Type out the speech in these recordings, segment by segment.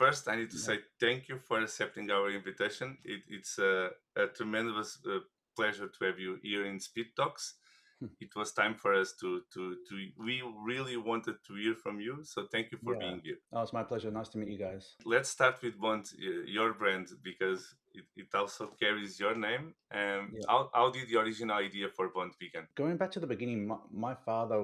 first, I need to say thank you for accepting our invitation. It's a tremendous pleasure to have you here in Speed Talks. It was time for us to we really wanted to hear from you. So thank you for being here. Oh, it's my pleasure. Nice to meet you guys. Let's start with Bont, your brand, because it also carries your name. How did the original idea for Bont begin? Going back to the beginning, my father,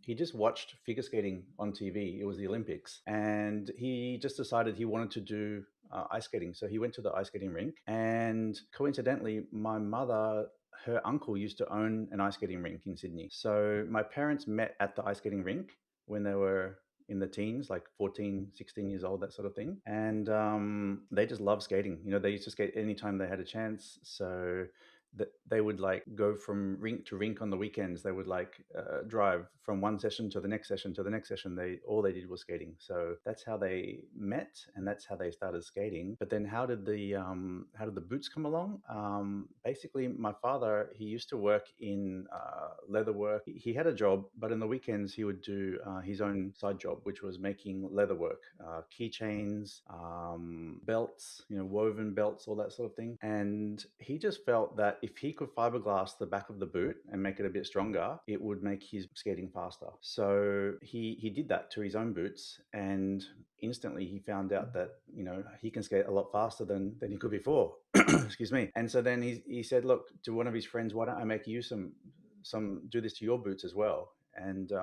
he just watched figure skating on TV. It was the Olympics, and he just decided he wanted to do ice skating. So he went to the ice skating rink, and coincidentally, my mother, her uncle used to own an ice skating rink in Sydney. So my parents met at the ice skating rink when they were in the teens, like 14, 16 years old, that sort of thing. And they just love skating. You know, they used to skate anytime they had a chance. So that they would like go from rink to rink on the weekends. They would like drive from one session to the next session to the next session. All they did was skating. So that's how they met, and that's how they started skating. But then how did the boots come along? Basically, my father, he used to work in leather work. He had a job, but in the weekends he would do his own side job, which was making leather work, keychains, belts, you know, woven belts, all that sort of thing. And he just felt that if he could fiberglass the back of the boot and make it a bit stronger, it would make his skating faster. So he did that to his own boots, and instantly he found out that, you know, he can skate a lot faster than he could before. Excuse me. And so then he said, look, to one of his friends, why don't I make you some do this to your boots as well? And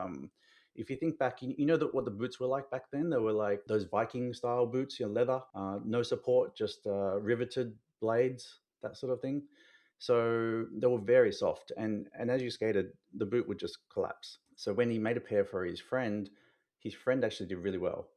if you think back, you know what the boots were like back then. They were like those Viking style boots, you know, leather, no support, just riveted blades, that sort of thing. So they were very soft, and as you skated, the boot would just collapse. So when he made a pair for his friend actually did really well.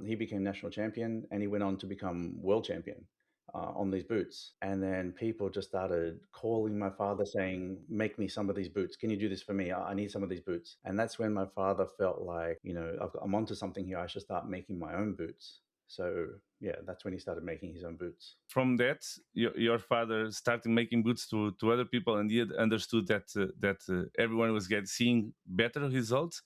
He became national champion, and he went on to become world champion on these boots. And then people just started calling my father saying, make me some of these boots. Can you do this for me? I need some of these boots. And that's when my father felt like, you know, I'm onto something here. I should start making my own boots. So yeah, that's when he started making his own boots. From that, your father started making boots to other people, and he had understood that everyone was seeing better results.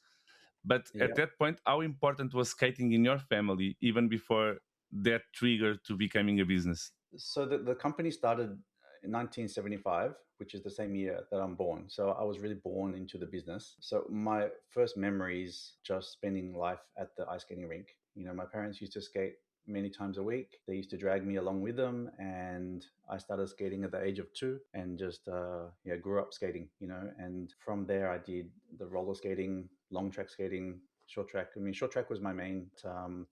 But at that point, how important was skating in your family, even before that trigger to becoming a business? So the company started in 1975, which is the same year that I'm born. So I was really born into the business. So my first memories just spending life at the ice skating rink. You know, my parents used to skate many times a week. They used to drag me along with them, and I started skating at the age of 2, and just grew up skating. You know, and from there I did the roller skating, long track skating, short track. I mean, short track was my main.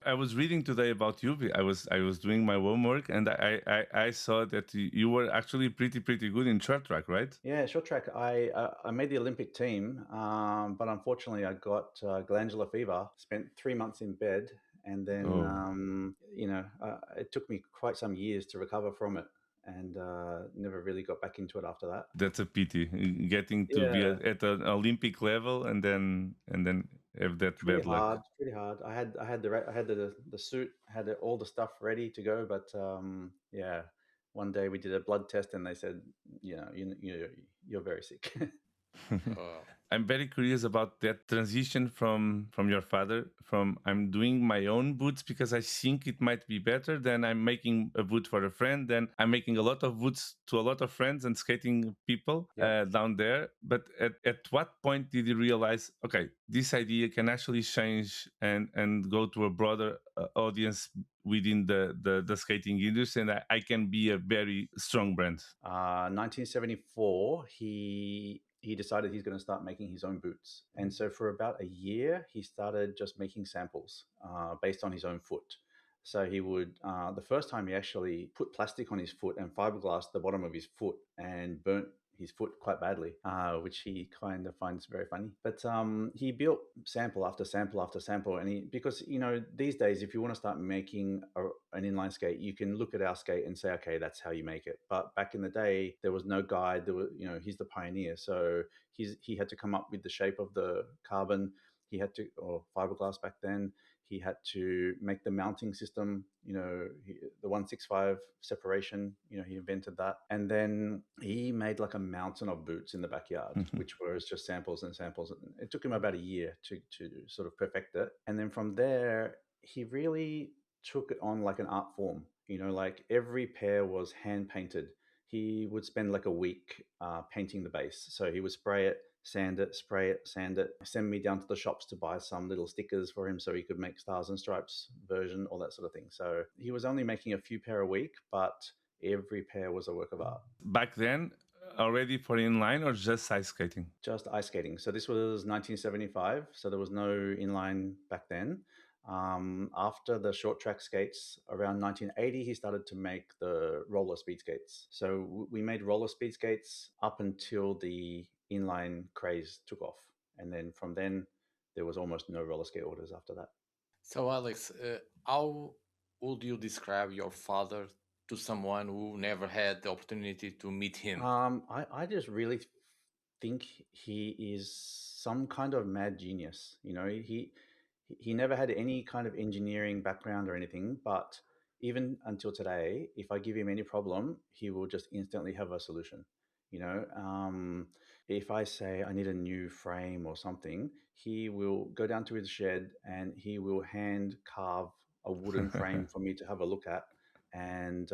I was reading today about you. I was doing my homework, and I saw that you were actually pretty good in short track, right? Yeah, short track. I made the Olympic team, but unfortunately, I got glandular fever. Spent 3 months in bed, and then Oh, it took me quite some years to recover from it, and never really got back into it after that. that's a pity. Getting to be Yeah, at an Olympic level and then have that pretty bad luck. hard, pretty hard. I had the suit, had all the stuff ready to go, but yeah, one day we did a blood test, and they said, you know, you're very sick. Oh, I'm very curious about that transition from your father, from I'm doing my own boots because I think it might be better, then I'm making a boot for a friend, then I'm making a lot of boots to a lot of friends and skating people Yep. down there. But at what point did you realize, okay, this idea can actually change and go to a broader audience within the skating industry, and I can be a very strong brand? 1974, he decided he's going to start making his own boots, and so for about a year, he started just making samples based on his own foot. So he would the first time he actually put plastic on his foot and fiberglass the bottom of his foot and burnt his foot quite badly, which he kind of finds very funny. But he built sample after sample after sample, and because you know these days, if you want to start making an inline skate, you can look at our skate and say, okay, that's how you make it. But back in the day, there was no guide. There was, you know, he's the pioneer, so he had to come up with the shape of the carbon. He had to, or fiberglass back then. He had to make the mounting system, you know, the 165 separation, you know, he invented that. And then he made like a mountain of boots in the backyard, which was just samples and samples. It took him about a year to sort of perfect it. And then from there, he really took it on like an art form. Like every pair was hand painted. He would spend like a week painting the base. So he would spray it, sand it, spray it, sand it, send me down to the shops to buy some little stickers for him so he could make Stars and Stripes version, all that sort of thing. So he was only making a few pair a week, but every pair was a work of art. Back then, already for inline or just ice skating? Just ice skating. So this was 1975. So there was no inline back then. After the short track skates around 1980, he started to make the roller speed skates. So we made roller speed skates up until the inline craze took off. And then from then, there was almost no roller skate orders after that. So, Alex, how would you describe your father to someone who never had the opportunity to meet him? I just really think he is some kind of mad genius. He never had any kind of engineering background or anything, but even until today, if I give him any problem, he will just instantly have a solution. If I say I need a new frame or something, he will go down to his shed and he will hand carve a wooden frame for me to have a look at. And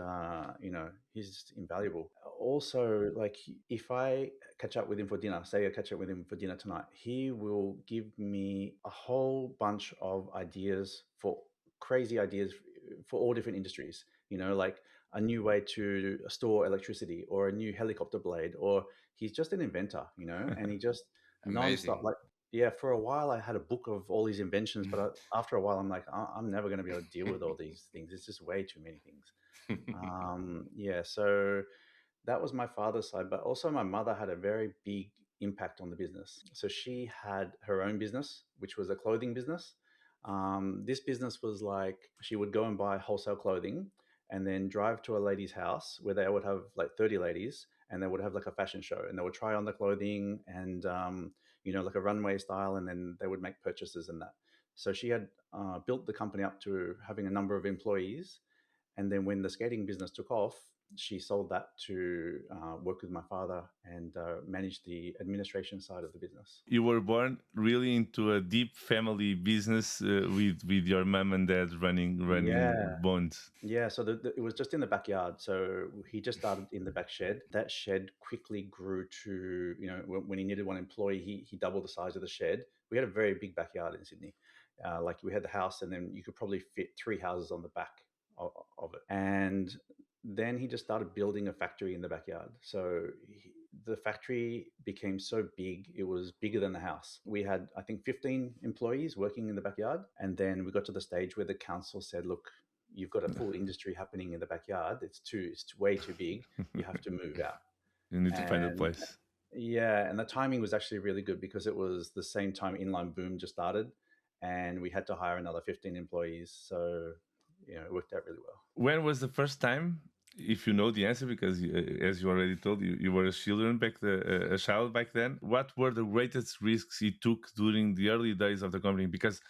he's just invaluable. Also, like if I catch up with him for dinner, say I catch up with him for dinner tonight, he will give me a whole bunch of ideas, for crazy ideas for all different industries. Like a new way to store electricity or a new helicopter blade, or he's just an inventor. And he just nonstop, Amazing. like, yeah, for a while I had a book of all these inventions, but after a while I'm like, I'm never going to be able to deal with all these things. It's just way too many things. Yeah, so that was my father's side, but also my mother had a very big impact on the business. So she had her own business, which was a clothing business. This business was like she would go and buy wholesale clothing and then drive to a lady's house where they would have like 30 ladies, and they would have like a fashion show, and they would try on the clothing and, like a runway style, and then they would make purchases and that. So she had built the company up to having a number of employees, and then when the skating business took off, she sold that to work with my father and manage the administration side of the business. You were born really into a deep family business with your mom and dad running Yeah. Bont. Yeah, so it was just in the backyard. So he just started in the back shed. That shed quickly grew to, when he needed one employee, he doubled the size of the shed. We had a very big backyard in Sydney. Like we had the house, and then you could probably fit 3 houses on the back of it. And then he just started building a factory in the backyard. So the factory became so big, it was bigger than the house. We had, I think, 15 employees working in the backyard. And then we got to the stage where the council said, look, you've got a full industry happening in the backyard. It's way too big. You have to move out. You need to find a And place. yeah, and the timing was actually really good because it was the same time inline boom just started, and we had to hire another 15 employees. So, it worked out really well. When was the first time, if you know the answer, because as you already told, you were a child back then, what were the greatest risks you took during the early days of the company? Because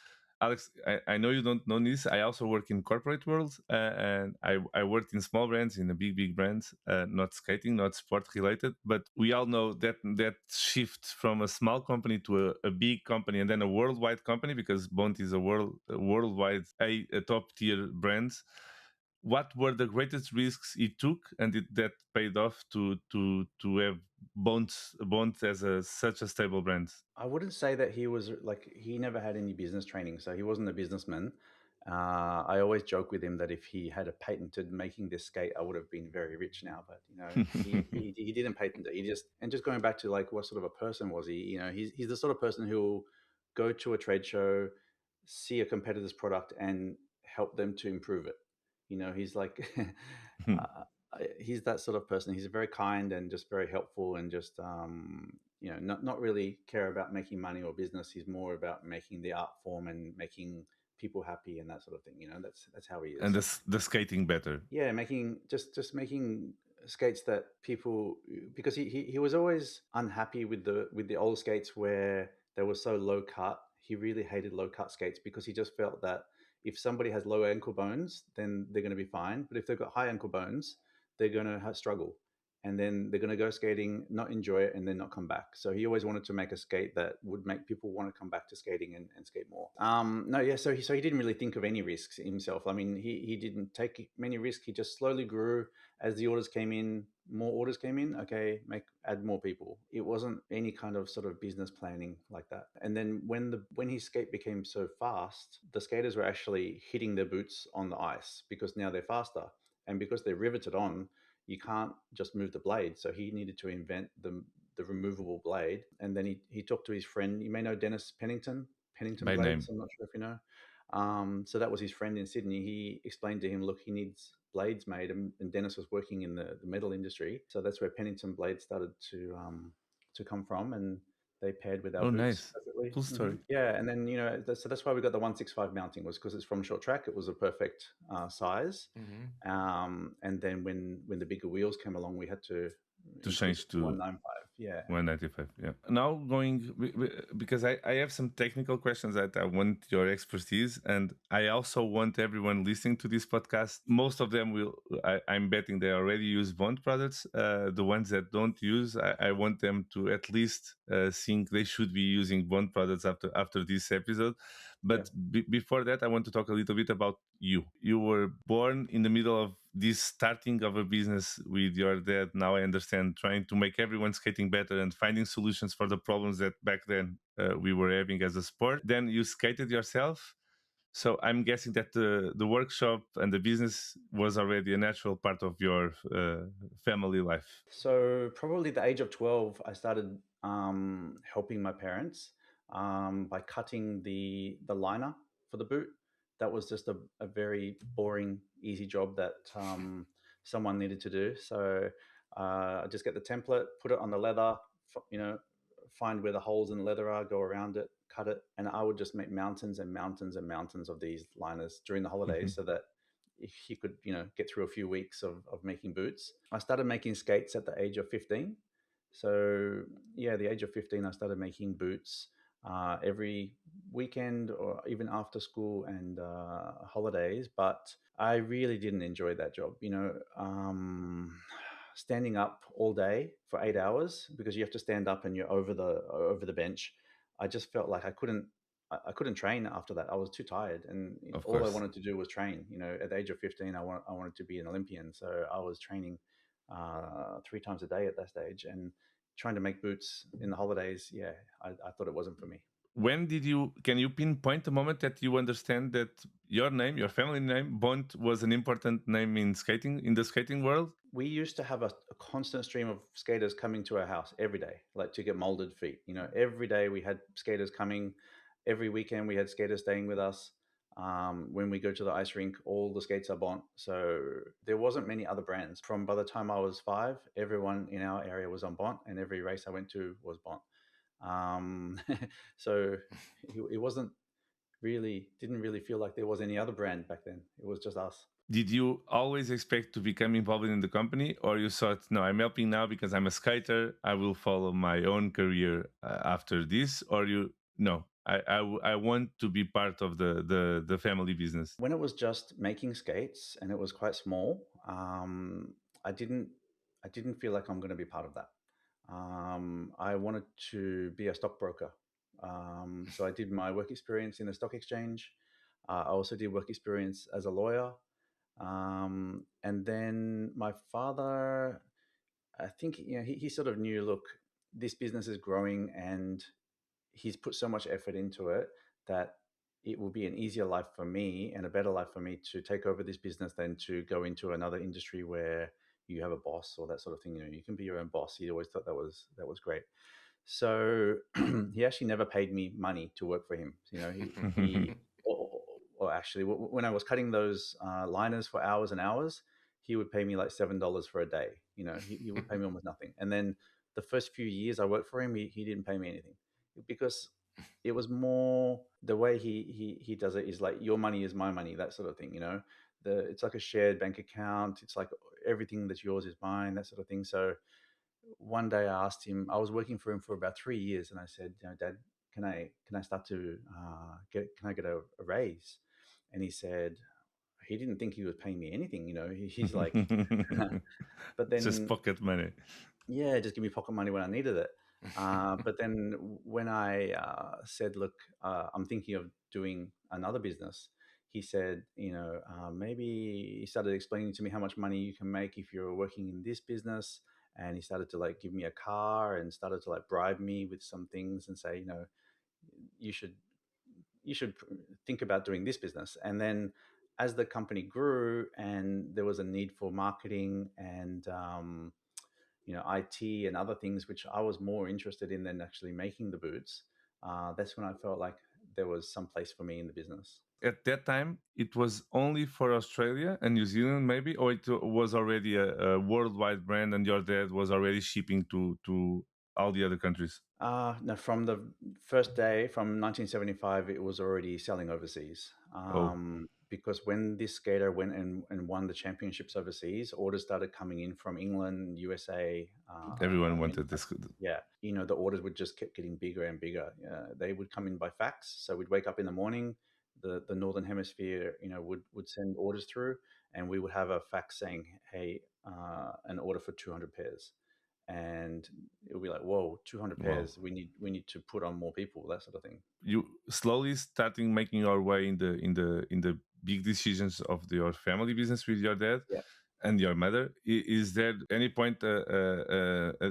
Alex, I know you don't know this. I also work in corporate world, and I worked in small brands, in a big brands, not skating, not sport related. But we all know that shift from a small company to a big company, and then a worldwide company, because Bont is a worldwide a top tier brand. What were the greatest risks he took, and that paid off to have Bont as such a stable brand? I wouldn't say that he was like, he never had any business training, so he wasn't a businessman. I always joke with him that if he had a patented making this skate, I would have been very rich now. But he didn't patent it. Just going back to like what sort of a person was he? He's the sort of person who'll go to a trade show, see a competitor's product, and help them to improve it. He's like, he's that sort of person. He's very kind and just very helpful, and just not really care about making money or business. He's more about making the art form and making people happy and that sort of thing. That's how he And is. the skating better. Yeah, making just making skates that people, because he was always unhappy with the old skates where they were so low cut. He really hated low cut skates because he just felt that if somebody has low ankle bones, then they're going to be fine. But if they've got high ankle bones, they're going to struggle. and then they're going to go skating, not enjoy it, and then not come back. So he always wanted to make a skate that would make people want to come back to skating and skate more. No, yeah. So he didn't really think of any risks himself. I mean, he didn't take many risks. He just slowly grew as the orders came in. More orders came in. Okay, add more people. It wasn't any kind of sort of business planning like that. And then when his skate became so fast, the skaters were actually hitting their boots on the ice because now they're faster, and because they're riveted on, you can't just move the blade. So he needed to invent the removable blade. And then he talked to his friend. You may know Dennis Pennington By Blades. name. I'm not sure if you know. So that was his friend in Sydney. He explained to him, look, he needs blades made, and Dennis was working in the metal industry. So that's where Pennington Blades started to come from, and they paired with our Oh, boots nice. perfectly. Cool story. Yeah, and then so that's why we got the 165 mounting, was because it's from short track. It was a perfect size. And then when the bigger wheels came along, we had to increase change it to to 195. Yeah. 195. Yeah. Now going because I have some technical questions that I want your expertise, and I also want everyone listening to this podcast. Most of them will. I'm betting they already use Bont products. The ones that don't use, I want them to at least think they should be using Bont products after this episode. But before that, I want to talk a little bit about you. You were born in the middle of this starting of a business with your dad. Now I understand, trying to make everyone skating better and finding solutions for the problems that back then we were having as a sport. Then you skated yourself. So I'm guessing that the workshop and the business was already a natural part of your family life. So probably the age of 12, I started helping my parents by cutting the liner for the boot. That was just a very boring, easy job that someone needed to do. So I just get the template, put it on the leather, find where the holes in the leather are, go around it, cut it, and I would just make mountains and mountains and mountains of these liners during the holidays, so that he could, get through a few weeks of making boots. I started making skates at the age of 15. So yeah, the age of 15, I started making boots every weekend or even after school and holidays. But I really didn't enjoy that job. Standing up all day for 8 hours because you have to stand up and you're over the bench. I just felt like I couldn't train after that. I was too tired, and Of all I course. wanted to do was train. At the age of 15, I wanted to be an Olympian, so I was training 3 times a day at that stage, and trying to make boots in the holidays. Yeah, I thought it wasn't for me. When can you pinpoint the moment that you understand that your name, your family name, Bont, was an important name in the skating world? We used to have a constant stream of skaters coming to our house every day, like to get molded feet. Every day we had skaters coming. Every weekend we had skaters staying with us. When we go to the ice rink, all the skates are Bont. So there wasn't many other brands. By the time I was 5, everyone in our area was on Bont, and every race I went to was Bont. So it didn't really feel like there was any other brand back then. It was just us. Did you always expect to become involved in the company, or you thought, no, I'm helping now because I'm a skater, I will follow my own career after this? Or no, I want to be part of the family business? When it was just making skates and it was quite small, I didn't feel like I'm going to be part of that. I wanted to be a stockbroker. So I did my work experience in the stock exchange. I also did work experience as a lawyer. And then my father, I think, he sort of knew, look, this business is growing and he's put so much effort into it that it will be an easier life for me and a better life for me to take over this business than to go into another industry where you have a boss or that sort of thing. You can be your own boss. He always thought that was great. So he actually never paid me money to work for him. He or actually, when I was cutting those liners for hours and hours, he would pay me like $7 for a day. He would pay me almost nothing. And then the first few years I worked for him, he didn't pay me anything because it was more the way he does it is like, your money is my money, that sort of thing. It's like a shared bank account. It's like everything that's yours is mine, that sort of thing. So one day I asked him, I was working for him for about 3 years, and I said, Dad, can I start to can I get a raise? And he said, he didn't think he was paying me anything. He's like, but then just pocket money. Yeah, just give me pocket money when I needed it. But then when I said, look, I'm thinking of doing another business, he said, maybe he started explaining to me how much money you can make if you're working in this business. And he started to like give me a car and started to like bribe me with some things and say, you should think about doing this business. And then as the company grew and there was a need for marketing and IT and other things, which I was more interested in than actually making the boots, that's when I felt like there was some place for me in the business. At that time, it was only for Australia and New Zealand, maybe, or it was already a worldwide brand, and your dad was already shipping to all the other countries. No, from the first day, from 1975, it was already selling overseas. Because when this skater went and won the championships overseas, orders started coming in from England, USA. Everyone wanted this. Yeah, the orders would just keep getting bigger and bigger. They would come in by fax, so we'd wake up in the morning. The Northern Hemisphere, would send orders through, and we would have a fax saying, "Hey, an order for 200 pairs." And it would be like, whoa, 200 pairs. Wow. We need to put on more people, that sort of thing. You slowly starting making your way in the big decisions of your family business with your dad and your mother. Is there any point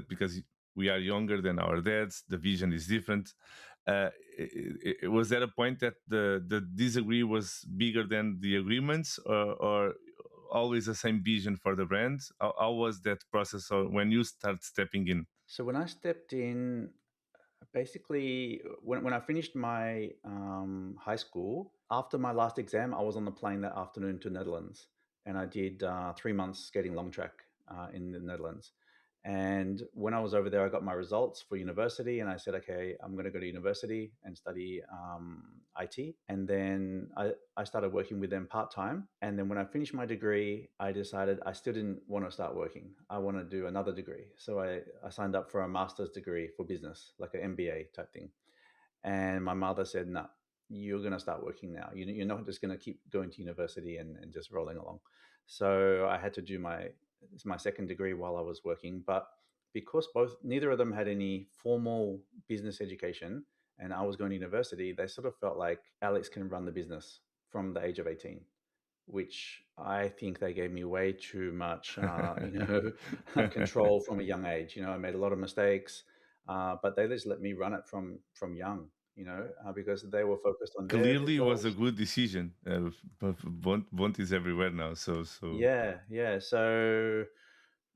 because we are younger than our dads, the vision is different. Was there a point that the disagree was bigger than the agreements, or always the same vision for the brand? How was that process when you start stepping in? So when I stepped in, basically when I finished my high school, after my last exam, I was on the plane that afternoon to Netherlands, and I did 3 months skating long track in the Netherlands. And when I was over there, I got my results for university, and I said, okay, I'm going to go to university and study IT. And then I started working with them part-time. And then when I finished my degree, I decided I still didn't want to start working. I want to do another degree. So I signed up for a master's degree for business, like an MBA type thing. And my mother said, no, you're going to start working now. You're not just going to keep going to university and just rolling along. So I had to do my second degree while I was working. But because neither of them had any formal business education and I was going to university, they sort of felt like Alex can run the business from the age of 18, which I think they gave me way too much, control from a young age. I made a lot of mistakes, but they just let me run it from young. Because they were focused on Clearly their it was a goals. good decision. Bont is everywhere now, so Yeah. So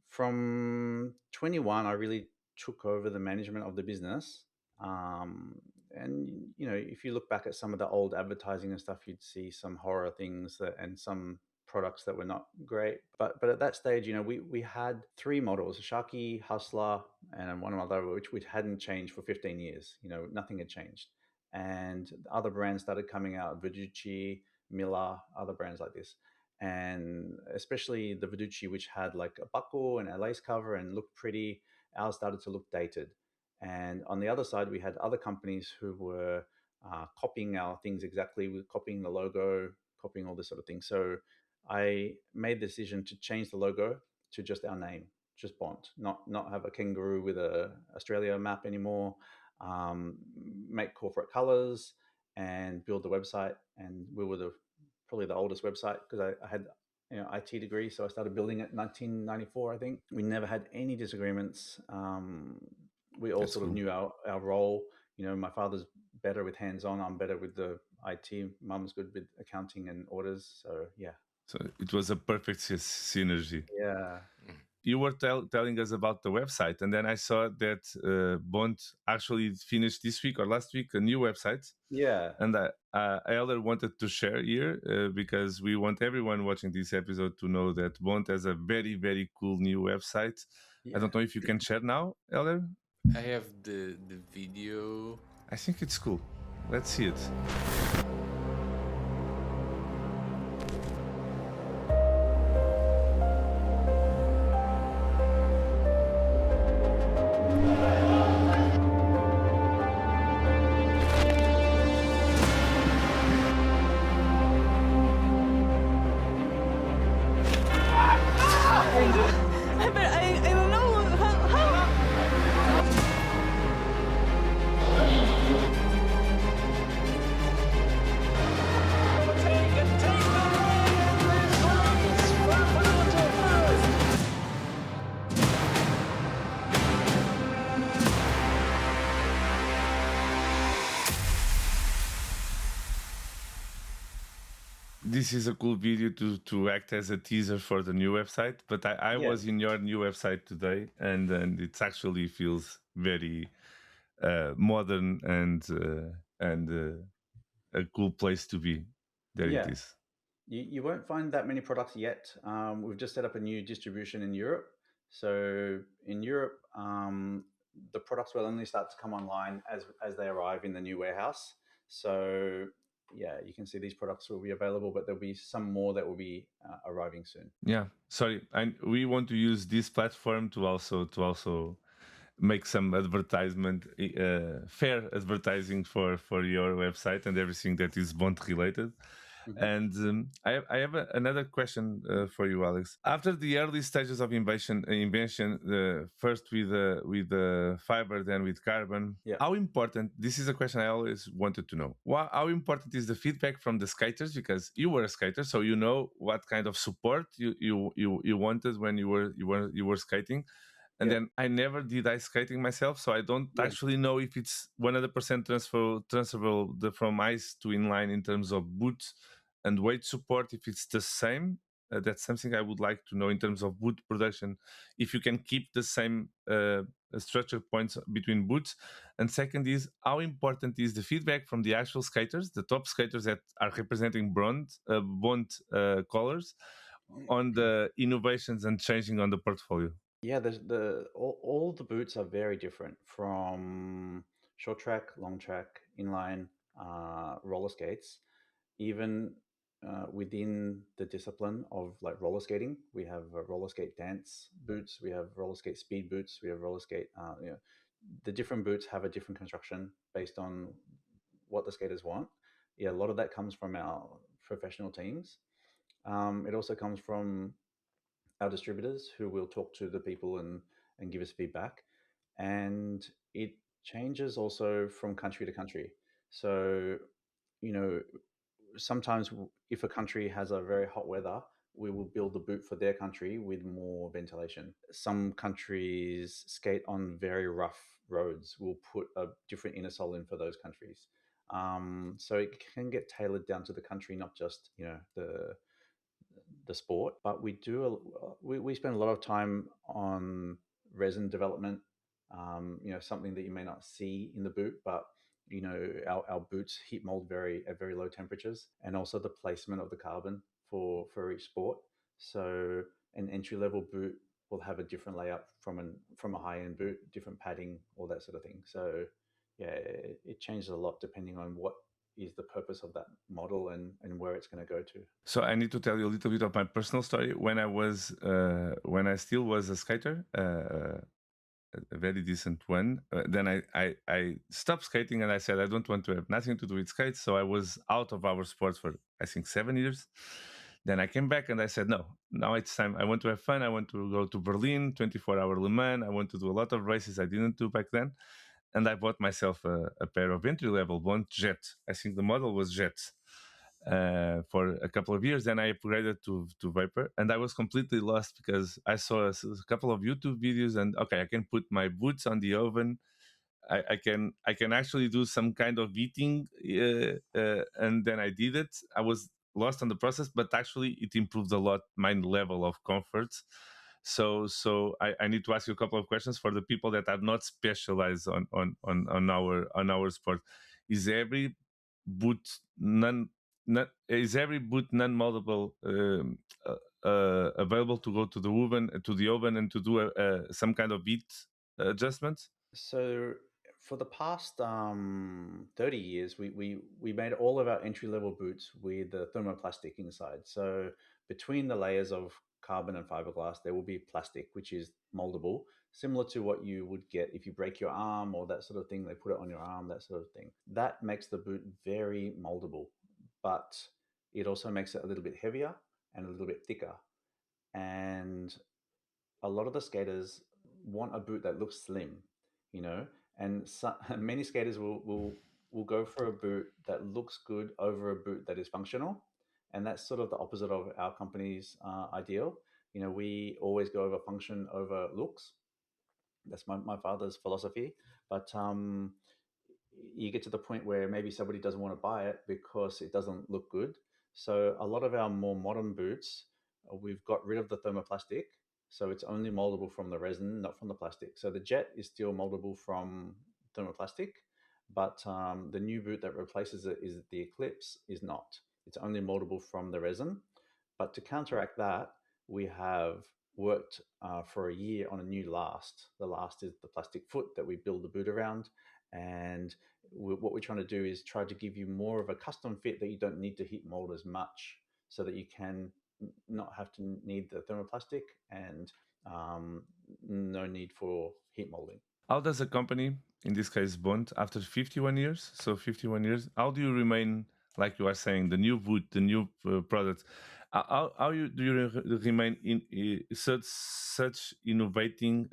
from 21, I really took over the management of the business. And if you look back at some of the old advertising and stuff, you'd see some horror things and some products that were not great. But at that stage, we had 3 models: Sharky, Hustler, and one other, which we hadn't changed for 15 years. Nothing had changed. And other brands started coming out: Verducci, Miller, other brands like this. And especially the Verducci, which had like a buckle and a lace cover and looked pretty, ours started to look dated. And on the other side, we had other companies who were copying our things exactly, copying the logo, copying all this sort of thing. So I made the decision to change the logo to just our name, just Bont, not have a kangaroo with a Australia map anymore. Make corporate colors and build the website. And we were probably the oldest website because I had IT degree, so I started building it in 1994. I think we never had any disagreements. We all That's sort of cool. knew our role. My father's better with hands-on. I'm better with the IT. Mum's good with accounting and orders. So yeah. So it was a perfect synergy. Yeah. You were telling us about the website, and then I saw that Bont actually finished this week or last week a new website. Yeah. And Elder wanted to share here because we want everyone watching this episode to know that Bont has a very, very cool new website. Yeah. I don't know if you can share now, Elder. I have the video. I think it's cool. Let's see it. this is a cool video to act as a teaser for the new website. But I was in your new website today, and it actually feels very modern and a cool place to be. There it is. You won't find that many products yet. We've just set up a new distribution in Europe. So in Europe, the products will only start to come online as they arrive in the new warehouse. So yeah, you can see these products will be available, but there'll be some more that will be arriving soon. Yeah, sorry, we want to use this platform to also make some advertisement, fair advertising for your website and everything that is Bont related. Mm-hmm. And I have another question for you, Alex. After the early stages of invention, first with the fiber, then with carbon, how important? This is a question I always wanted to know. How important is the feedback from the skaters? Because you were a skater, so you know what kind of support you wanted when you were skating. And then I never did ice skating myself, so I don't actually know if it's 100% transferable from ice to inline in terms of boots and weight support, if it's the same. That's something I would like to know in terms of boot production, if you can keep the same structure points between boots. And second is, how important is the feedback from the actual skaters, the top skaters that are representing Bont colors, on the innovations and changing on the portfolio? Yeah, all the boots are very different, from short track, long track, inline, roller skates. Even within the discipline of like roller skating, we have roller skate dance boots, we have roller skate speed boots, we have roller skate. The different boots have a different construction based on what the skaters want. Yeah, a lot of that comes from our professional teams. It also comes from our distributors, who will talk to the people and give us feedback. And it changes also from country to country. So, you know, sometimes if a country has a very hot weather, we will build the boot for their country with more ventilation. Some countries skate on very rough roads. We'll put a different inner sole in for those countries. So it can get tailored down to the country, not just the sport. But we spend a lot of time on resin development. Something that you may not see in the boot, but our boots heat mold at very low temperatures, and also the placement of the carbon for each sport. So an entry level boot will have a different layout from a high end boot, different padding, all that sort of thing. So yeah, it changes a lot depending on what is the purpose of that model and where it's going to go to. So I need to tell you a little bit of my personal story. When I still was a skater, a very decent one. Then I stopped skating and I said I don't want to have nothing to do with skates. So I was out of our sport for I think 7 years. Then I came back and I said, no, now it's time. I want to have fun. I want to go to Berlin, 24-hour Le Mans. I want to do a lot of races I didn't do back then. And I bought myself a pair of entry-level Bont Jet. I think the model was Jet. For a couple of years. Then I upgraded to Vapor, and I was completely lost because I saw a couple of YouTube videos, and okay, I can put my boots on the oven. I can actually do some kind of eating, and then I did it. I was lost on the process, but actually it improved a lot my level of comfort. So I need to ask you a couple of questions for the people that are not specialized on our sport. Is every boot is every boot non-moldable, available to go to the oven and to do some kind of heat adjustments? So for the past 30 years, we made all of our entry level boots with the thermoplastic inside. So between the layers of carbon and fiberglass, there will be plastic, which is moldable, similar to what you would get if you break your arm or that sort of thing. They put it on your arm, that sort of thing. That makes the boot very moldable, but it also makes it a little bit heavier and a little bit thicker. And a lot of the skaters want a boot that looks slim, and many skaters will go for a boot that looks good over a boot that is functional, and that's sort of the opposite of our company's ideal. We always go over function over looks. That's my father's philosophy. But you get to the point where maybe somebody doesn't want to buy it because it doesn't look good. So a lot of our more modern boots, we've got rid of the thermoplastic. So it's only moldable from the resin, not from the plastic. So the Jet is still moldable from thermoplastic, but the new boot that replaces it is the Eclipse is not. It's only moldable from the resin. But to counteract that, we have worked for a year on a new last. The last is the plastic foot that we build the boot around. And what we're trying to do is try to give you more of a custom fit that you don't need to heat mold as much so that you can not have to need the thermoplastic and no need for heat molding. How does a company, in this case Bont, after 51 years, so 51 years, how do you remain, like you are saying, the new wood, the new product? Do you remain in such innovating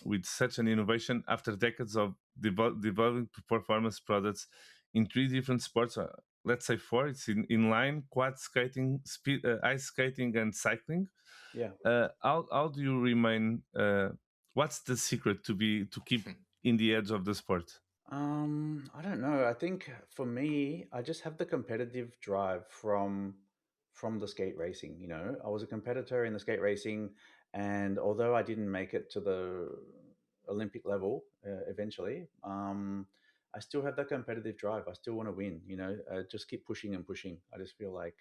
with such an innovation after decades of developing performance products in three different sports? Let's say four. It's inline, quad skating, speed, ice skating, and cycling. Yeah. How do you remain? What's the secret to keep in the edge of the sport? I don't know. I think for me, I just have the competitive drive from the skate racing. You know, I was a competitor in the skate racing, and although I didn't make it to the Olympic level eventually, I still have that competitive drive. I still want to win. You know, just keep pushing and pushing. I just feel like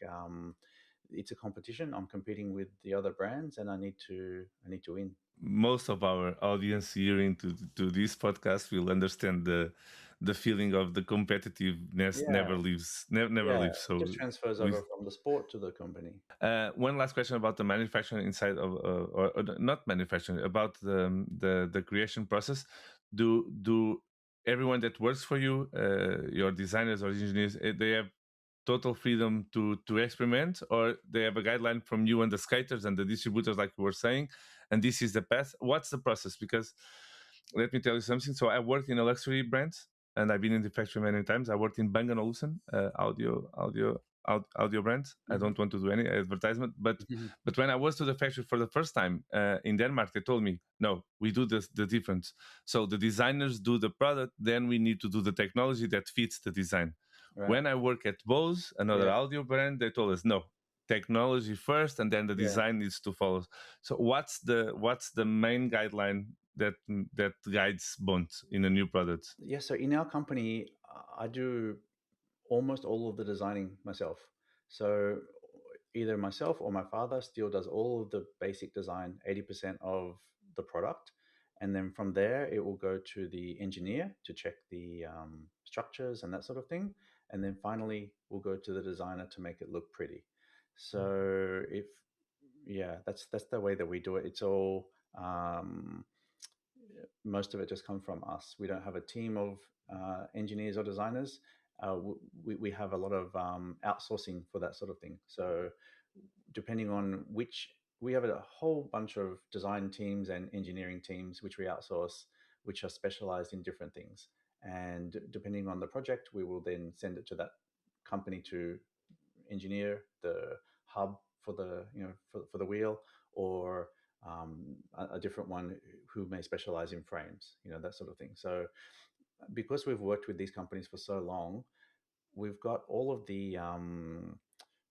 it's a competition. I'm competing with the other brands, and I need to win. Most of our audience here into to this podcast will understand the feeling of the competitiveness Yeah, never yeah. leaves. It So just transfers we over from the sport to the company. one last question about the manufacturing inside of or not manufacturing, about the creation process. Do everyone that works for you, your designers or engineers, they have total freedom to experiment, or they have a guideline from you and the skaters and the distributors, like you were saying, and this is the path? What's the process? Because let me tell you something. So I worked in a luxury brand, and I've been in the factory many times. I worked in Bang& Olufsen, audio brand. I Hmm. don't want to do any advertisement, but when I was to the factory for the first time in Denmark, they told me, no, we do this the difference. So the designers do the product, then we need to do the technology that fits the design. Right. When I work at Bose, another Yeah. audio brand, they told us, no, technology first, and then the Yeah. design needs to follow. So what's the main guideline that guides Bont in a new product? Yeah. So in our company, I do almost all of the designing myself. So either myself or my father still does all of the basic design, 80% of the product. And then from there, it will go to the engineer to check the structures and that sort of thing. And then finally, we'll go to the designer to make it look pretty. So if, yeah, that's the way that we do it. It's all most of it just comes from us. We don't have a team of engineers or designers. We have a lot of outsourcing for that sort of thing. So depending on which, we have a whole bunch of design teams and engineering teams which we outsource, which are specialized in different things. And depending on the project, we will then send it to that company to engineer the hub for the for the wheel, or a different one who may specialize in frames, that sort of thing. So because we've worked with these companies for so long, we've got all of the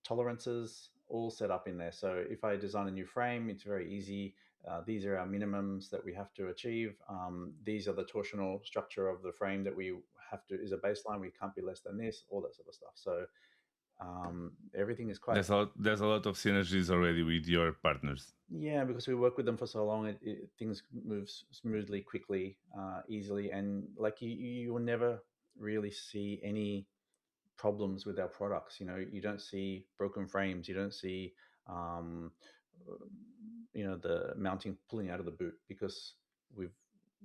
tolerances all set up in there. So if I design a new frame, it's very easy. These are our minimums that we have to achieve. These are the torsional structure of the frame that we have to, is a baseline. We can't be less than this, all that sort of stuff. So everything is quite, There's a lot of synergies already with your partners. yeah, because we work with them for so long. Things move smoothly, quickly, easily, and like you will never really see any problems with our products. You don't see broken frames. You don't see, um, the mounting pulling out of the boot, because we've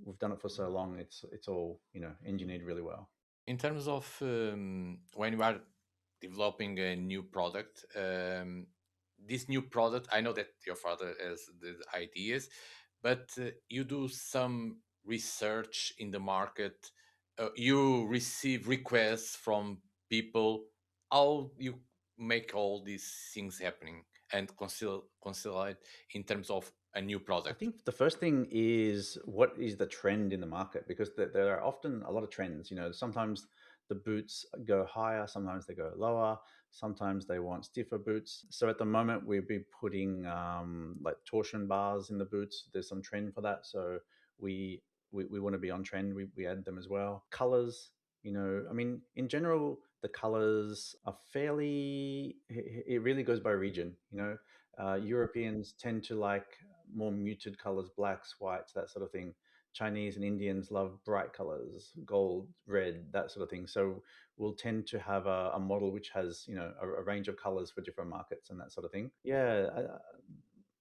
we've done it for so long. It's all engineered really well. In terms of when you are developing a new product, this new product, I know that your father has the ideas, but you do some research in the market. You receive requests from people. How you make all these things happening and consider it in terms of a new I product? think the first thing is, what is the trend in the market? Because there are often a lot of trends. Sometimes the boots go higher, sometimes they go lower, sometimes they want stiffer boots. So at the moment, we'll be putting like torsion bars in the boots. There's some trend for that. So we want to be on trend. We add them as well. Colors, I mean, in general, the colors are fairly, it really goes by region. Europeans tend to like more muted colors, blacks, whites, that sort of thing. Chinese and Indians love bright colors, gold, red, that sort of thing. So we'll tend to have a model which has, a range of colors for different markets and that sort of thing. Yeah,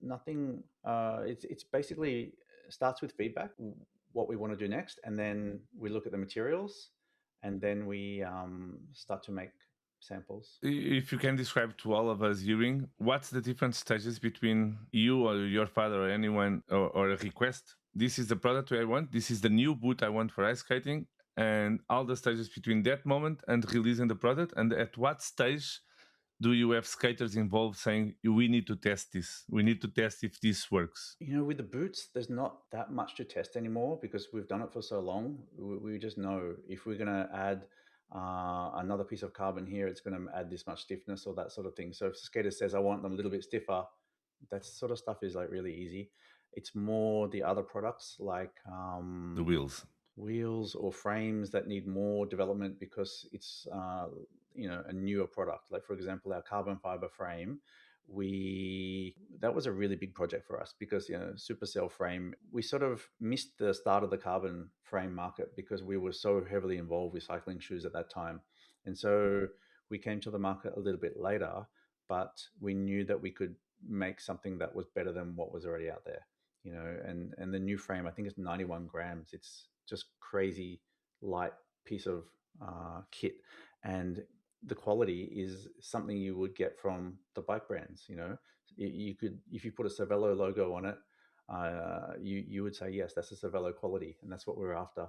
nothing. It's basically starts with feedback, what we want to do next, and then we look at the materials, and then we start to make samples. If you can describe to all of us hearing, what's the different stages between you or your father or anyone or a request? This is the product I want. This is the new boot I want for ice skating, and all the stages between that moment and releasing the product. And at what stage do you have skaters involved saying we need to test this? We need to test if this works. With the boots, there's not that much to test anymore because we've done it for so long. We just know if we're going to add another piece of carbon here, it's going to add this much stiffness or that sort of thing. So if the skater says, I want them a little bit stiffer, that sort of stuff is like really easy. It's more the other products like the wheels or frames that need more development because it's a newer product. Like for example, our carbon fiber frame, that was a really big project for us because supercell frame, we sort of missed the start of the carbon frame market because we were so heavily involved with cycling shoes at that time, and so we came to the market a little bit later, but we knew that we could make something that was better than what was already out there. And the new frame, I think it's 91 grams. It's just crazy light piece of kit, and the quality is something you would get from the bike brands. You could, if you put a Cervelo logo on it, you would say yes, that's a Cervelo quality, and that's what we're after.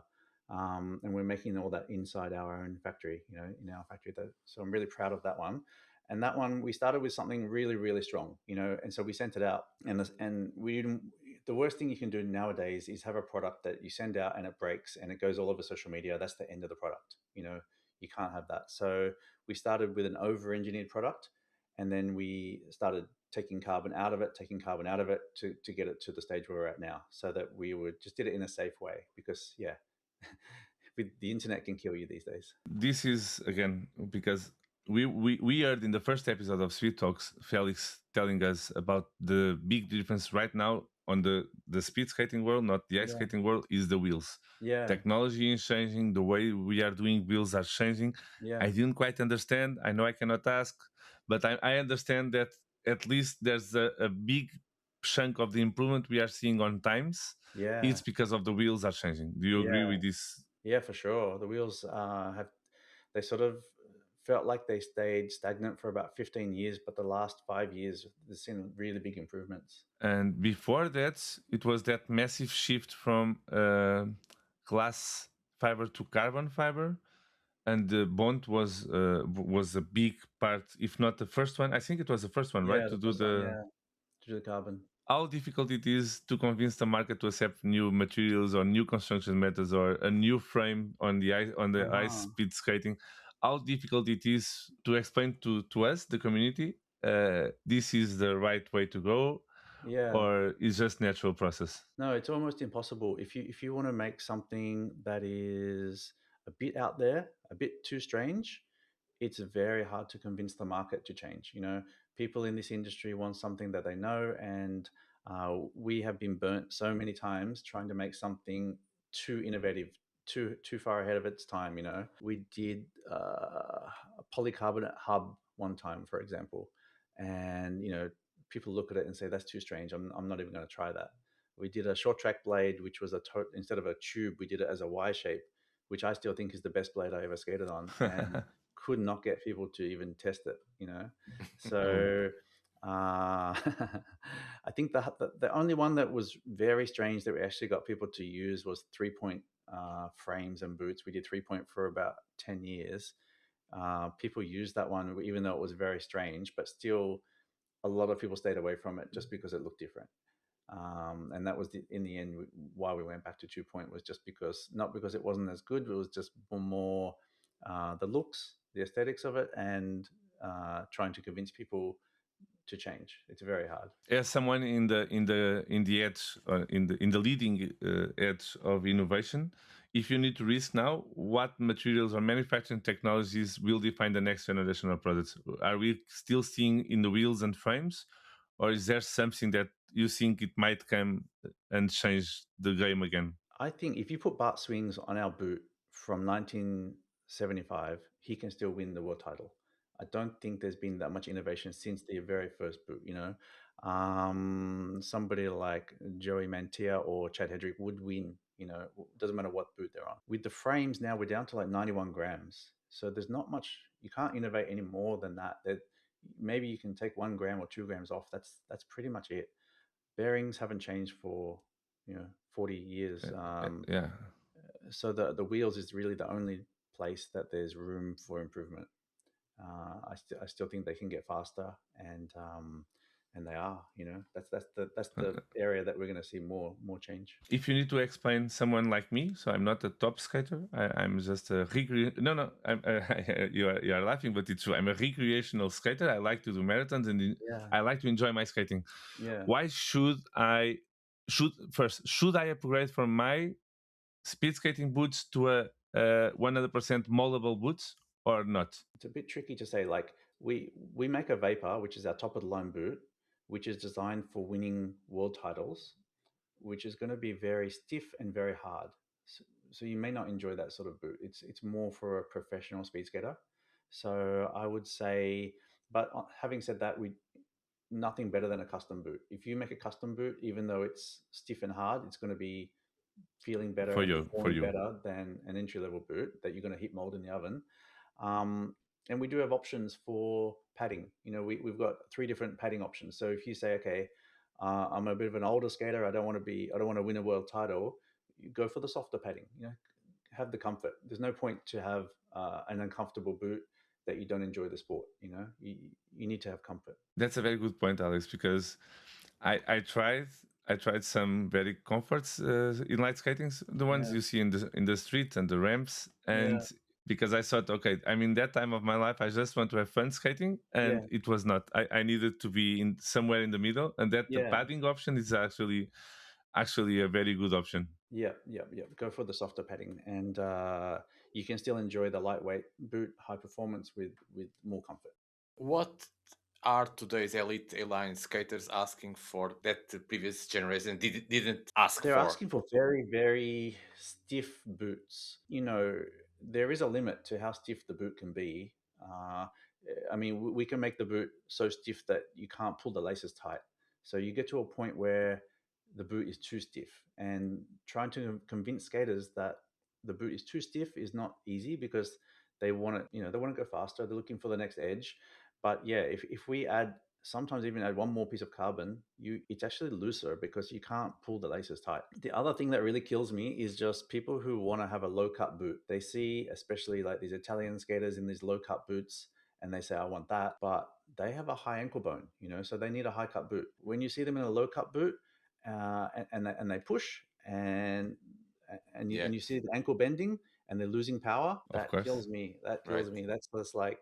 And we're making all that inside our own factory, in our factory. So I'm really proud of that one. And that one, we started with something really, really strong, and so we sent it out, and we didn't. The worst thing you can do nowadays is have a product that you send out and it breaks and it goes all over social media. That's the end of the product. You can't have that. So we started with an over-engineered product, and then we started taking carbon out of it to get it to the stage where we're at now, so that we would just did it in a safe way because, yeah, the internet can kill you these days. This is, again, because we heard in the first episode of Sweet Talks, Felix telling us about the big difference right now on the speed skating world, not the ice skating world, is the wheels. Yeah. Technology is changing. The way we are doing wheels are changing. Yeah. I didn't quite understand. I know I cannot ask, but I understand that at least there's a big chunk of the improvement we are seeing on times. Yeah. It's because of the wheels are changing. Do you agree with this? Yeah, for sure. The wheels they sort of felt like they stayed stagnant for about 15 years, but the last 5 years, there's seen really big improvements. And before that, it was that massive shift from glass fiber to carbon fiber, and the Bont was a big part, if not the first one. I think it was the first one, right? To do to do the carbon. How difficult it is to convince the market to accept new materials or new construction methods or a new frame on the ice speed skating. How difficult it is to explain to us, the community, this is the right way to go, or it's just natural process? No, it's almost impossible. If you want to make something that is a bit out there, a bit too strange, it's very hard to convince the market to change. People in this industry want something that they know, and we have been burnt so many times trying to make something too innovative, too far ahead of its time. We did a polycarbonate hub one time, for example, and people look at it and say that's too strange. I'm not even going to try that. We did a short track blade, which was instead of a tube, we did it as a Y shape, which I still think is the best blade I ever skated on, and could not get people to even test it. So I think the only one that was very strange that we actually got people to use was 3-point frames and boots. We did 3-point for about 10 years. People used that one, even though it was very strange, but still a lot of people stayed away from it just because it looked different. And that was in the end why we went back to 2-point, was just because, not because it wasn't as good, it was just more the looks, the aesthetics of it, and trying to convince people to change. It's very hard. As someone in the edge, in the leading edge of innovation, if you need to risk now, what materials or manufacturing technologies will define the next generation of products? Are we still seeing in the wheels and frames, or is there something that you think it might come and change the game again? I think if you put Bart Swings on our boot from 1975, he can still win the world title. I don't think there's been that much innovation since the very first boot. Somebody like Joey Mantia or Chad Hedrick would win. Doesn't matter what boot they're on. With the frames now, we're down to like 91 grams. So there's not much. You can't innovate any more than that. Maybe you can take 1 gram or 2 grams off. That's pretty much it. Bearings haven't changed for 40 years. Yeah. So the wheels is really the only place that there's room for improvement. I still think they can get faster, and they are. That's the area that we're going to see more change. If you need to explain someone like me, so I'm not a top skater. I'm just a no. You are laughing, but it's true. I'm a recreational skater. I like to do marathons, and I like to enjoy my skating. Yeah. Why should I upgrade from my speed skating boots to a 100% moldable boots or not? It's a bit tricky to say. Like we make a Vapor, which is our top of the line boot, which is designed for winning world titles, which is going to be very stiff and very hard. So you may not enjoy that sort of boot. It's more for a professional speed skater. So I would say, but having said that, nothing better than a custom boot. If you make a custom boot, even though it's stiff and hard, it's going to be feeling better For and you, performing better than an entry level boot that you're going to heat mold in the oven. And we do have options for padding. We've got 3 different padding options. So if you say, okay, I'm a bit of an older skater, I don't want to win a world title, you go for the softer padding. Have the comfort. There's no point to have an uncomfortable boot that you don't enjoy the sport. You need to have comfort. That's a very good point, Alex, because I tried some very comforts inline skating, the ones you see in the street and the ramps, and because I thought, okay, I'm in that time of my life, I just want to have fun skating, and it was not. I needed to be in somewhere in the middle, and that the padding option is actually a very good option. Yeah. Go for the softer padding, and you can still enjoy the lightweight boot, high performance with more comfort. What are today's elite inline skaters asking for that the previous generation didn't ask They're for? asking for very, very stiff boots. There is a limit to how stiff the boot can be. I mean, we can make the boot so stiff that you can't pull the laces tight. So you get to a point where the boot is too stiff, and trying to convince skaters that the boot is too stiff is not easy because they want to go faster. They're looking for the next edge. But yeah, if we sometimes even add one more piece of carbon, it's actually looser because you can't pull the laces tight. The other thing that really kills me is just people who want to have a low cut boot. They see, especially like these Italian skaters in these low cut boots, and they say, I want that, but they have a high ankle bone, so they need a high cut boot. When you see them in a low cut boot, and they push, and you see the ankle bending and they're losing power, that kills me. That's just like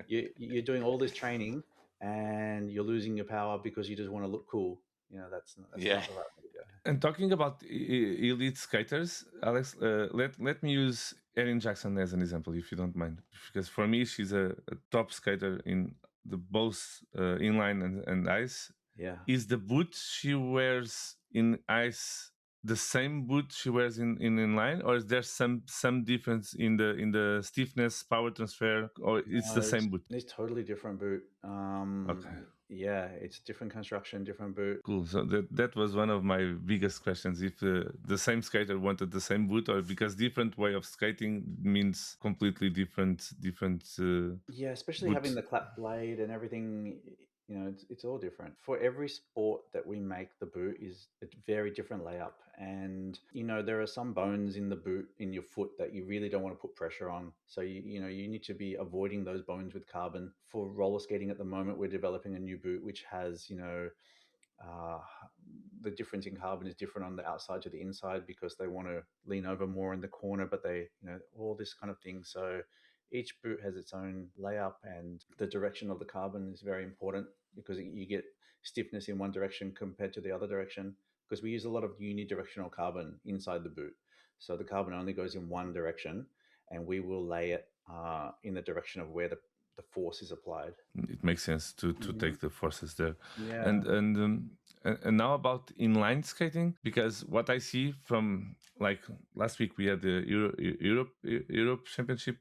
you're doing all this training and you're losing your power because you just want to look cool. That's not the right way to go. And talking about elite skaters, Alex, let me use Erin Jackson as an example, if you don't mind, because for me she's a top skater in the both inline and ice. Yeah. Is the boot she wears in ice the same boot she wears in inline, or is there some difference in the stiffness, power transfer, or it's the same boot? It's totally different boot. Okay. Yeah, it's different construction, different boot. Cool. So that was one of my biggest questions. If the same skater wanted the same boot, or because different way of skating means completely different. Yeah, especially boot. Having the clap blade and everything. It's all different. For every sport that we make, the boot is a very different layup. And, there are some bones in the boot in your foot that you really don't want to put pressure on. So, you need to be avoiding those bones with carbon. For roller skating at the moment, we're developing a new boot, which has, uh, the difference in carbon is different on the outside to the inside because they want to lean over more in the corner, but they, all this kind of thing. So each boot has its own layup, and the direction of the carbon is very important because you get stiffness in one direction compared to the other direction, because we use a lot of unidirectional carbon inside the boot. So the carbon only goes in one direction, and we will lay it in the direction of where the force is applied. It makes sense to take the forces there. Yeah. And now about inline skating, because what I see from, like, last week we had the Europe Championship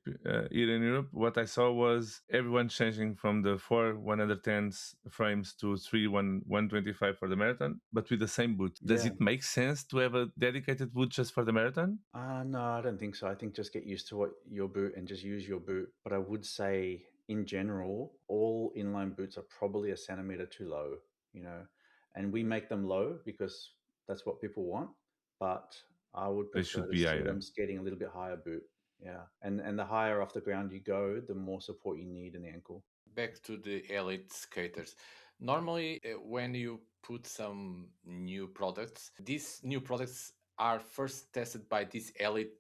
here in Europe. What I saw was everyone changing from the 4 110s frames to 3 125 for the marathon, but with the same boot. Does it make sense to have a dedicated boot just for the marathon? No, I don't think so. I think just get used to what your boot and just use your boot. But I would say, in general, all inline boots are probably a centimeter too low, and we make them low because that's what people want. But I would They prefer should to be see higher. them skating a little bit higher boot. Yeah. And the higher off the ground you go, the more support you need in the ankle. Back to the elite skaters. Normally, when you put some new products, these new products are first tested by these elite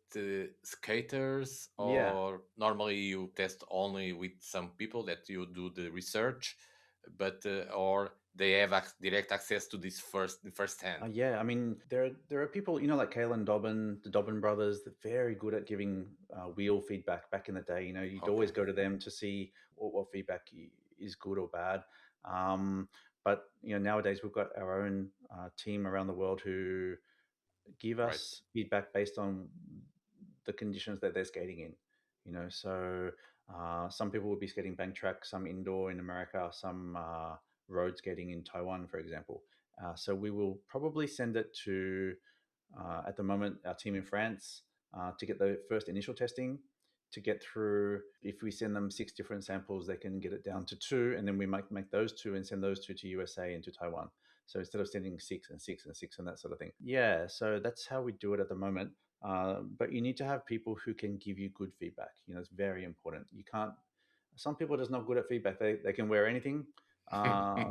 skaters, Yeah. or normally you test only with some people that you do the research, but or they have direct access to this first hand. Yeah, I mean, there are people, like Kalen Dobbin, the Dobbin brothers, they're very good at giving wheel feedback. Back in the day, you'd always go to them to see what feedback is good or bad. But nowadays we've got our own team around the world who give Right. us feedback based on the conditions that they're skating in. So some people will be skating bank track, some indoor in America, some road skating in Taiwan, for example. So we will probably send it to, at the moment, our team in France to get the first initial testing, to get through. If we send them 6 different samples, they can get it down to 2, and then we might make those 2 and send those 2 to USA and to Taiwan. So instead of sending 6 and 6 and 6 and that sort of thing. Yeah, so that's how we do it at the moment. But you need to have people who can give you good feedback. It's very important. You can't. Some people are just not good at feedback. They can wear anything.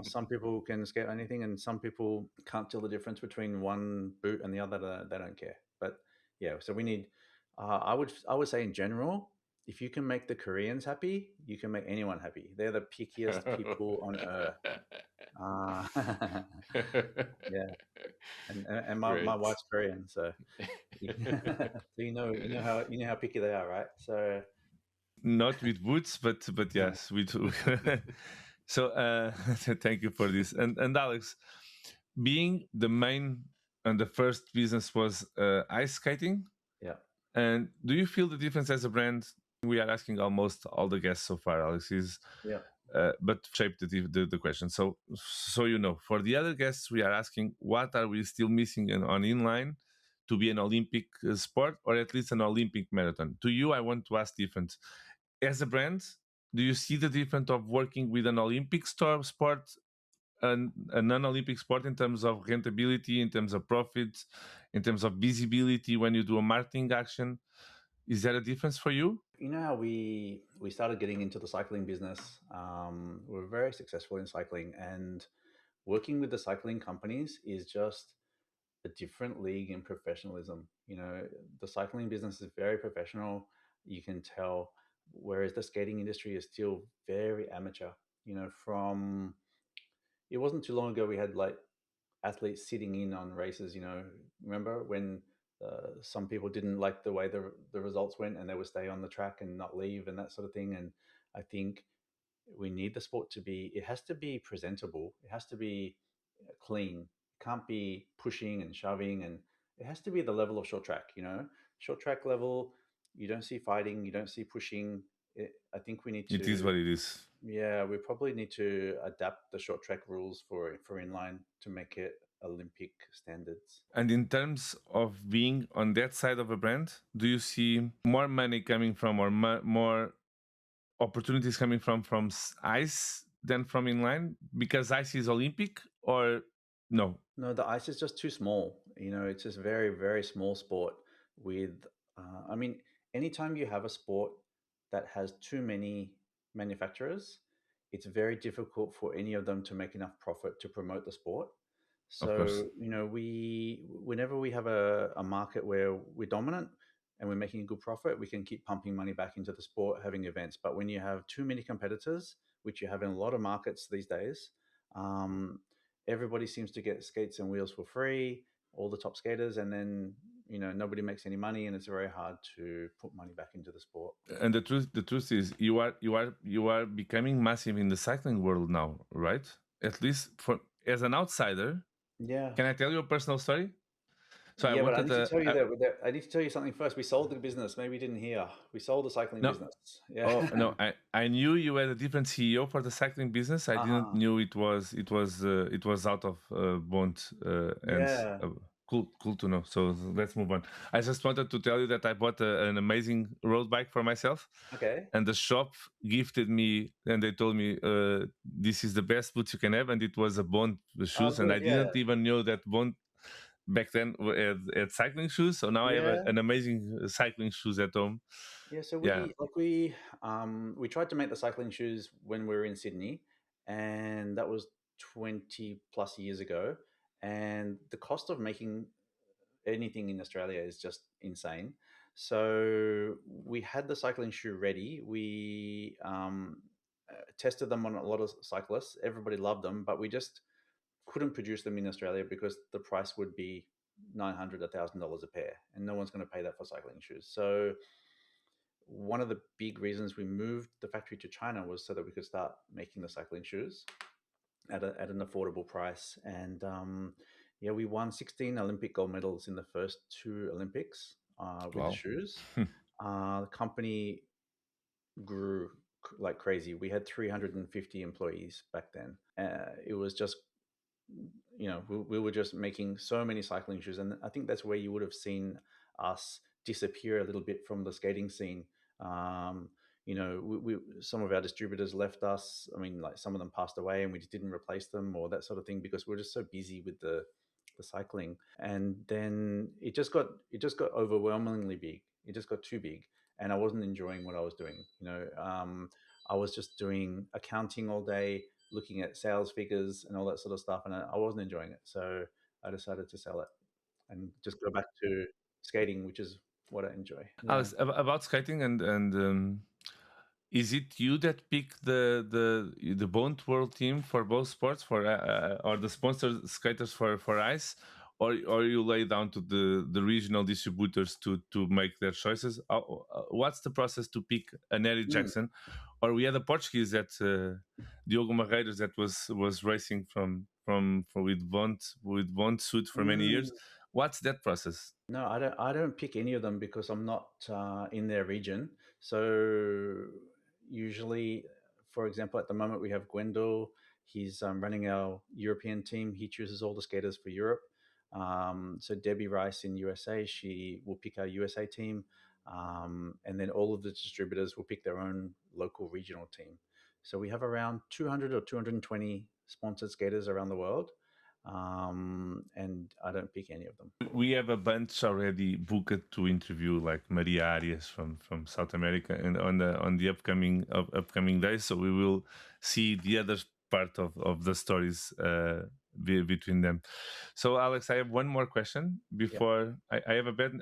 Some people can skate anything, and some people can't tell the difference between one boot and the other. They don't care. But yeah, so we need. I would say in general, if you can make the Koreans happy, you can make anyone happy. They're the pickiest people on earth. Yeah, and my Great. wife's Korean, so so you know how picky they are, right? So Not with boots, but yes, we do. So thank you for this. And Alex, being the main and the first business was ice skating. yeah. And do you feel the difference as a brand? We are asking almost all the guests so far, Alex, is Yeah. but shape the question. So for the other guests, we are asking what are we still missing on inline to be an Olympic sport, or at least an Olympic marathon. To you, I want to ask different. As a brand, do you see the difference of working with an Olympic sport and a non-Olympic sport in terms of rentability, in terms of profits, in terms of visibility when you do a marketing action? Is there a difference for you? You know how we started getting into the cycling business. We're very successful in cycling, and working with the cycling companies is just a different league in professionalism. The cycling business is very professional. You can tell, whereas the skating industry is still very amateur. From it wasn't too long ago we had like athletes sitting in on races. Remember when some people didn't like the way the results went, and they would stay on the track and not leave and that sort of thing. And I think we need the sport to be. It has to be presentable. It has to be clean. It can't be pushing and shoving, and it has to be the level of short track. Short track level. You don't see fighting. You don't see pushing. I think we need It is to. what it is. Yeah, we probably need to adapt the short track rules for inline to make it Olympic standards. And in terms of being on that side of a brand, do you see more money coming from, or more opportunities coming from ice than from inline, because ice is Olympic, or no? No, the ice is just too small. It's just very, very small sport. With, I mean, anytime you have a sport that has too many manufacturers, it's very difficult for any of them to make enough profit to promote the sport. Of course. So, whenever we have a market where we're dominant and we're making a good profit, we can keep pumping money back into the sport, having events. But when you have too many competitors, which you have in a lot of markets these days, um, everybody seems to get skates and wheels for free, all the top skaters, and then nobody makes any money, and it's very hard to put money back into the sport. And the truth is, you are becoming massive in the cycling world now, right? At least for as an outsider. Yeah. Can I tell you a personal story? So I Yeah, but I wanted need to tell you a that I need to tell you something first. We sold the business. Maybe you didn't hear. We sold the cycling no. business. Yeah. Oh no, I knew you had a different CEO for the cycling business. I didn't Uh-huh. knew it was out of Bont, and Yeah. cool to know. So let's move on. I just wanted to tell you that I bought an amazing road bike for myself, Okay. and the shop gifted me, and they told me this is the best boots you can have, and it was a Bont Oh, shoes, and I good. Yeah. didn't even know that Bont back then had cycling shoes. So now I have Yeah. an amazing cycling shoes at home. Yeah. So Yeah. we tried to make the cycling shoes when we were in Sydney, and that was 20 plus years ago. And the cost of making anything in Australia is just insane. So we had the cycling shoe ready. We tested them on a lot of cyclists. Everybody loved them, but we just couldn't produce them in Australia because the price would be $900, $1,000 a pair, and no one's going to pay that for cycling shoes. So one of the big reasons we moved the factory to China was so that we could start making the cycling shoes at an affordable price. And yeah, we won 16 Olympic gold medals in the first two Olympics with the Wow. shoes. The company grew like crazy. We had 350 employees back then. It was just, we were just making so many cycling shoes. And I think that's where you would have seen us disappear a little bit from the skating scene. Um, some of our distributors left us. I mean, like some of them passed away and we just didn't replace them or that sort of thing because we're just so busy with the cycling. And then it just got overwhelmingly big. It just got too big, and I wasn't enjoying what I was doing. I was just doing accounting all day, looking at sales figures and all that sort of stuff, and I wasn't enjoying it. So I decided to sell it and just go back to skating, which is what I enjoy. Yeah. Alex, about skating and is it you that picked the Bond World Team for both sports for or the sponsored skaters for ice, or you lay down to the regional distributors to make their choices? What's the process to pick an Eric Mm. Jackson, or we had a Portuguese that Diogo Marreiros that was racing from with Bond suit for many years. Mm. What's that process? No, I don't. I don't pick any of them because I'm not in their region. So usually, for example, at the moment we have Gwendol. He's running our European team. He chooses all the skaters for Europe. So Debbie Rice in USA, she will pick our USA team, and then all of the distributors will pick their own local regional team. So we have around 200 or 220 sponsored skaters around the world, and I don't pick any of them. We have a bunch already booked to interview, like Maria Arias from South America, and on the upcoming days. So we will see the other part of the stories between them. So Alex, I have one more question Yep. before I have a bad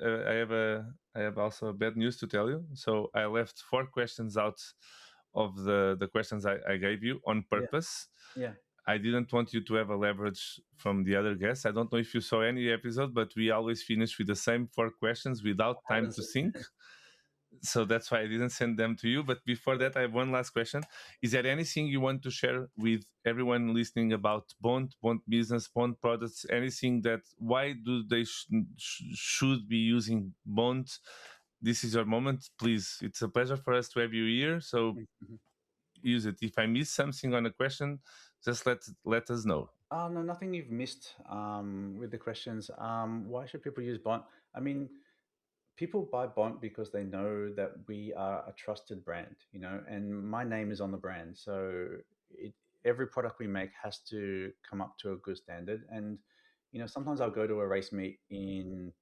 I have also bad news to tell you. So I left 4 questions out of the questions I gave you on Yeah. purpose. Yeah. I didn't want you to have a leverage from the other guests. I don't know if you saw any episode, but we always finish with the same 4 questions without time Haven't to seen- think. So that's why I didn't send them to you. But before that, I have one last question. Is there anything you want to share with everyone listening about Bont business, Bont products, anything that why do they should be using Bont? This is your moment. Please, it's a pleasure for us to have you here. So Mhm. use it. If I miss something on a question, just let us know. No, nothing you've missed with the questions. Why should people use Bont? I mean, people buy Bont because they know that we are a trusted brand, and my name is on the brand. So every product we make has to come up to a good standard. And, sometimes I'll go to a race meet in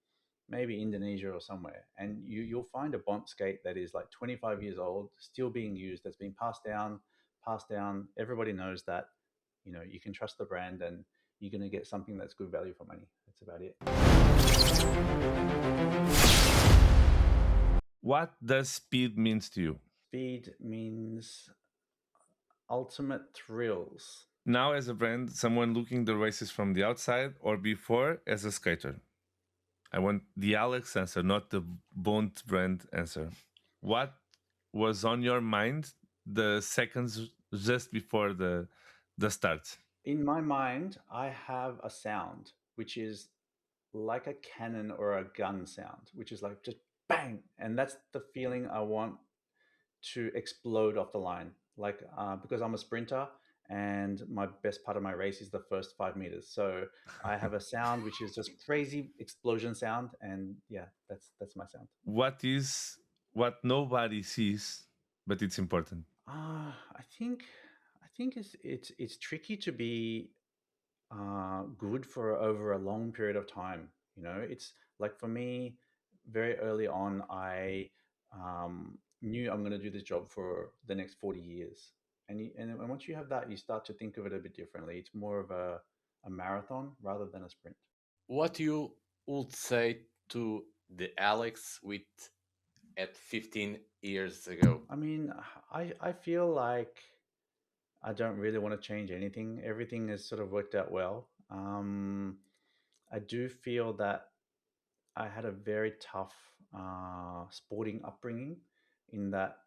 maybe Indonesia or somewhere, and you'll find a Bont skate that is like 25 years old, still being used, that's been passed down, passed down. Everybody knows that, you can trust the brand, and you're going to get something that's good value for money. That's about it. What does speed means to you? Speed means ultimate thrills. Now, as a brand, someone looking the races from the outside, or before as a skater? I want the Alex answer, not the Bont brand answer. What was on your mind the seconds just before the start? In my mind, I have a sound which is like a cannon or a gun sound, which is like just bang, and that's the feeling I want to explode off the line. Like because I'm a sprinter, and my best part of my race is the first 5 meters, so I have a sound which is just crazy explosion sound, and yeah, that's my sound. What is what nobody sees, but it's important? I think it's tricky to be good for over a long period of time. It's like for me, very early on, I knew I'm going to do this job for the next 40 years. And once you have that, you start to think of it a bit differently. It's more of a marathon rather than a sprint. What you would say to the Alex with at 15 years ago? I mean, I feel like I don't really want to change anything. Everything has sort of worked out well. I do feel that I had a very tough sporting upbringing in that,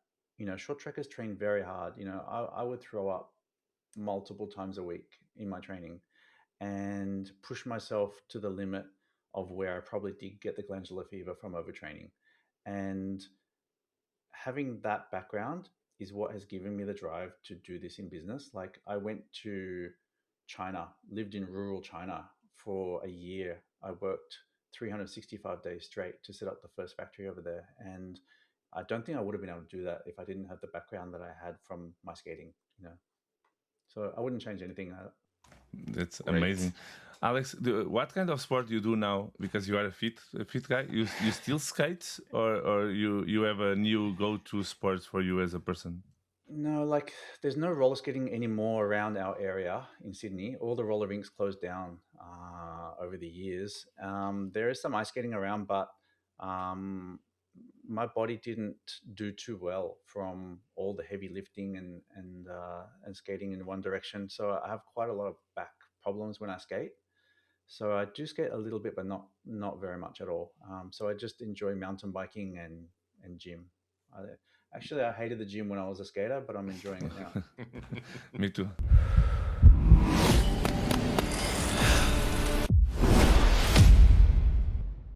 short trackers train very hard. I would throw up multiple times a week in my training and push myself to the limit of where I probably did get the glandular fever from overtraining. And having that background is what has given me the drive to do this in business. Like I went to China, lived in rural China for a year. I worked 365 days straight to set up the first factory over there. And I don't think I would have been able to do that if I didn't have the background that I had from my skating. So I wouldn't change anything. That's Great. amazing. Alex, what kind of sport do you do now? Because you are a fit guy. You still skate, or you have a new go-to sport for you as a person? No, like there's no roller skating anymore around our area in Sydney. All the roller rinks closed down over the years. There is some ice skating around, but um, my body didn't do too well from all the heavy lifting and skating in one direction. So I have quite a lot of back problems when I skate. So I do skate a little bit, but not very much at all. So I just enjoy mountain biking and gym. Actually, I hated the gym when I was a skater, but I'm enjoying it now. Me too.